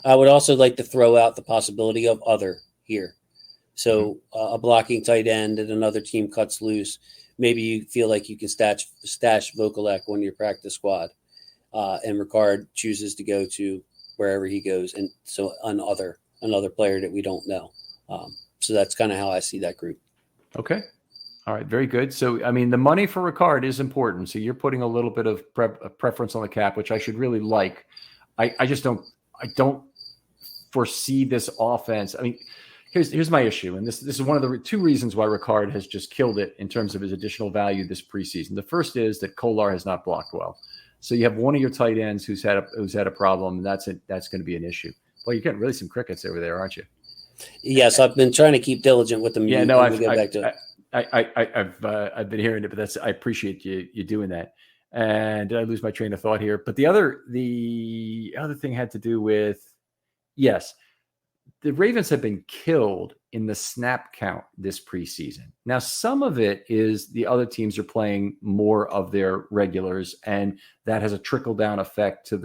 Speaker 2: I would also like to throw out the possibility of other here. So a blocking tight end and another team cuts loose. Maybe you feel like you can stash Vokalek on your practice squad, and Ricard chooses to go to wherever he goes, and so another player that we don't know. So that's kind of how I see that group.
Speaker 1: Okay. All right. Very good. So, the money for Ricard is important. So you're putting a little bit of preference on the cap, which I should really like. I just don't foresee this offense. Here's my issue, and this is one of the 2 reasons why Ricard has just killed it in terms of his additional value this preseason. The first is that Kolar has not blocked well, so you have one of your tight ends who's had a problem, and that's going to be an issue. Well, you're getting really some crickets over there, aren't you?
Speaker 2: Yes, I've been trying to keep diligent with them.
Speaker 1: Yeah, no, I've been hearing it, but I appreciate you doing that. And did I lose my train of thought here? But the other thing had to do with, yes, the Ravens have been killed in the snap count this preseason. Now, some of it is the other teams are playing more of their regulars, and that has a trickle-down effect to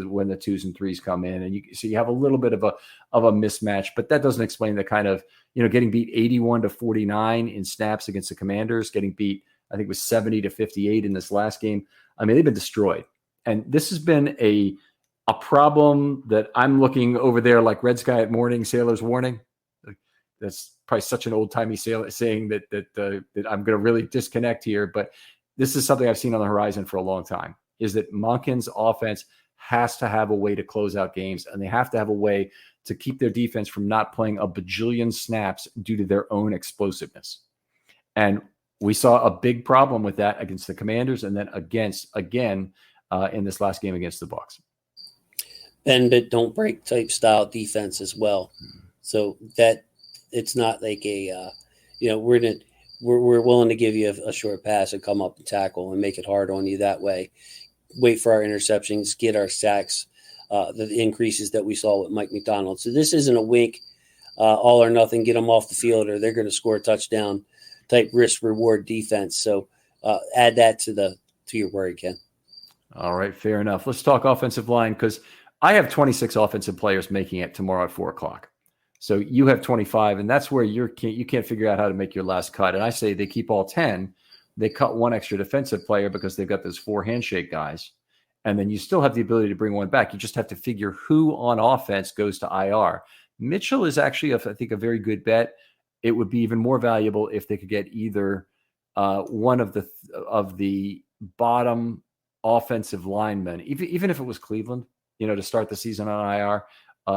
Speaker 1: when the 2s and 3s come in, and so you have a little bit of a mismatch. But that doesn't explain the kind of getting beat 81-49 in snaps against the Commanders, getting beat I think it was 70-58 in this last game. They've been destroyed, and this has been a problem that I'm looking over there like red sky at morning, sailor's warning. That's probably such an old-timey saying that I'm going to really disconnect here. But this is something I've seen on the horizon for a long time, is that Monken's offense has to have a way to close out games, and they have to have a way to keep their defense from not playing a bajillion snaps due to their own explosiveness. And we saw a big problem with that against the Commanders and then in this last game against the Bucs.
Speaker 2: Bend but don't break type style defense as well. So that it's not like we're we're willing to give you a short pass and come up and tackle and make it hard on you that way. Wait for our interceptions, get our sacks, the increases that we saw with Mike McDonald. So this isn't a wink, all or nothing, get them off the field or they're going to score a touchdown type risk reward defense. So add that to your worry, Ken.
Speaker 1: All right, fair enough. Let's talk offensive line, because I have 26 offensive players making it tomorrow at 4:00. So you have 25, and that's where you can't figure out how to make your last cut. And I say they keep all 10. They cut one extra defensive player because they've got those 4 handshake guys. And then you still have the ability to bring one back. You just have to figure who on offense goes to IR. Mitchell is actually, I think, a very good bet. It would be even more valuable if they could get either one of the bottom offensive linemen, even if it was Cleveland, to start the season on IR,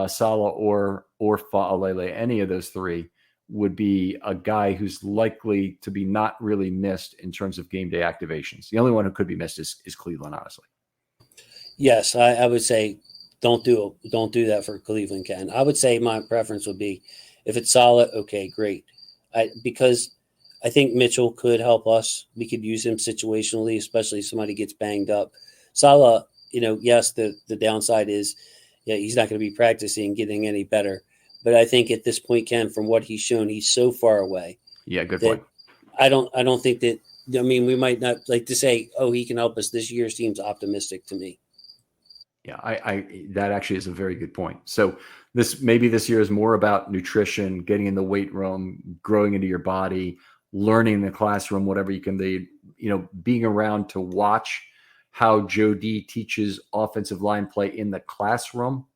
Speaker 1: Saleh or Fa'alele, any of those three would be a guy who's likely to be not really missed in terms of game day activations. The only one who could be missed is Cleveland, honestly.
Speaker 2: Yes, I would say don't do that for Cleveland, Ken. I would say my preference would be if it's Saleh, okay, great. Because I think Mitchell could help us. We could use him situationally, especially if somebody gets banged up. Saleh, yes, the downside is he's not going to be practicing and getting any better. But I think at this point, Ken, from what he's shown, he's so far away.
Speaker 1: Yeah, good point.
Speaker 2: I don't think that. I mean, we might not like to say, "Oh, he can help us." This year seems optimistic to me.
Speaker 1: Yeah, I that actually is a very good point. So this year is more about nutrition, getting in the weight room, growing into your body, learning in the classroom, whatever you can do. Being around to watch how Joe D teaches offensive line play in the classroom,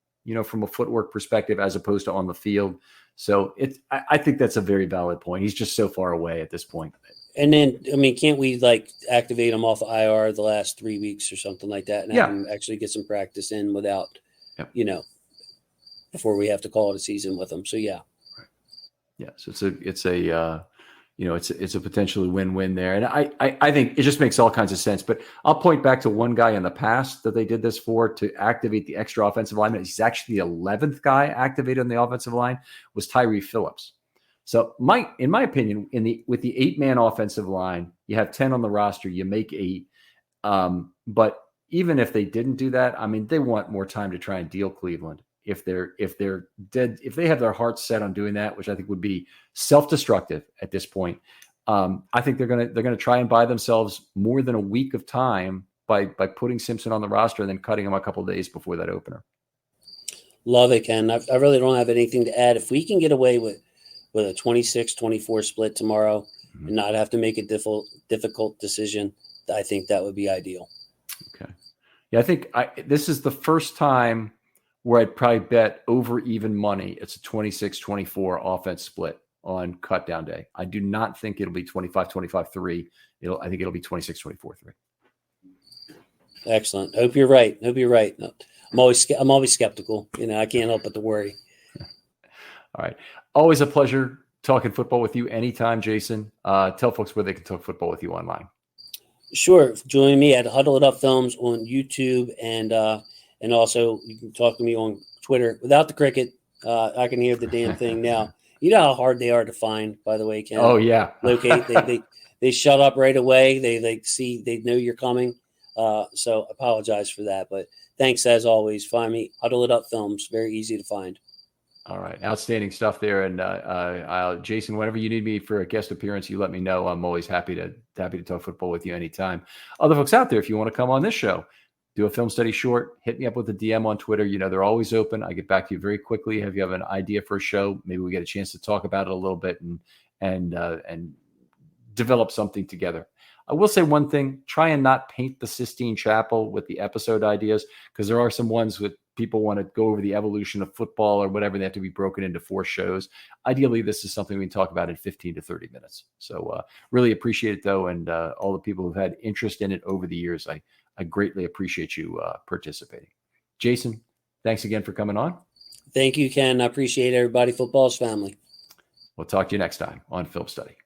Speaker 1: from a footwork perspective, as opposed to on the field. So I think that's a very valid point. He's just so far away at this point.
Speaker 2: And then, I mean, can't we activate him off of IR the last 3 weeks or something like that and have him actually get some practice in without, before we have to call it a season with him. So, yeah.
Speaker 1: Right. Yeah. So it's a potentially win-win there. And I think it just makes all kinds of sense. But I'll point back to one guy in the past that they did this for to activate the extra offensive lineman. He's actually the 11th guy activated on the offensive line, was Tyree Phillips. So in my opinion, with the 8-man offensive line, you have 10 on the roster, you make 8. But even if they didn't do that, I mean, they want more time to try and deal Cleveland. If they have their hearts set on doing that, which I think would be self-destructive at this point, I think they're gonna try and buy themselves more than a week of time by putting Simpson on the roster and then cutting him a couple of days before that opener.
Speaker 2: Love it, Ken. I really don't have anything to add. If we can get away with a 26-24 split tomorrow and not have to make a difficult decision, I think that would be ideal.
Speaker 1: Okay. Yeah, I think this is the first time where I'd probably bet over even money. It's a 26-24 offense split on cut down day. I do not think it'll be 25-25-3. I think it'll be 26-24-3.
Speaker 2: Excellent. Hope you're right. No, I'm always skeptical. I can't help but to worry.
Speaker 1: All right. Always a pleasure talking football with you anytime, Jason. Tell folks where they can talk football with you online.
Speaker 2: Sure. Join me at Huddle It Up Films on YouTube, and also you can talk to me on Twitter without the cricket. I can hear the damn thing now. You know how hard they are to find, by the way, Ken.
Speaker 1: Oh, yeah.
Speaker 2: Locate. They shut up right away. They know you're coming. So apologize for that. But thanks as always. Find me, Huddle It Up Films. Very easy to find.
Speaker 1: All right. Outstanding stuff there. And Jason, whenever you need me for a guest appearance, you let me know. I'm always happy to talk football with you anytime. Other folks out there, if you want to come on this show, do a film study short, hit me up with a DM on Twitter. They're always open. I get back to you very quickly. If you have an idea for a show, maybe we get a chance to talk about it a little bit and develop something together. I will say one thing, try and not paint the Sistine Chapel with the episode ideas, because there are some ones with people want to go over the evolution of football or whatever. They have to be broken into 4 shows. Ideally, this is something we can talk about in 15 to 30 minutes. So really appreciate it, though. And all the people who've had interest in it over the years, I greatly appreciate you participating. Jason, thanks again for coming on.
Speaker 2: Thank you, Ken. I appreciate everybody. Football's family.
Speaker 1: We'll talk to you next time on Film Study.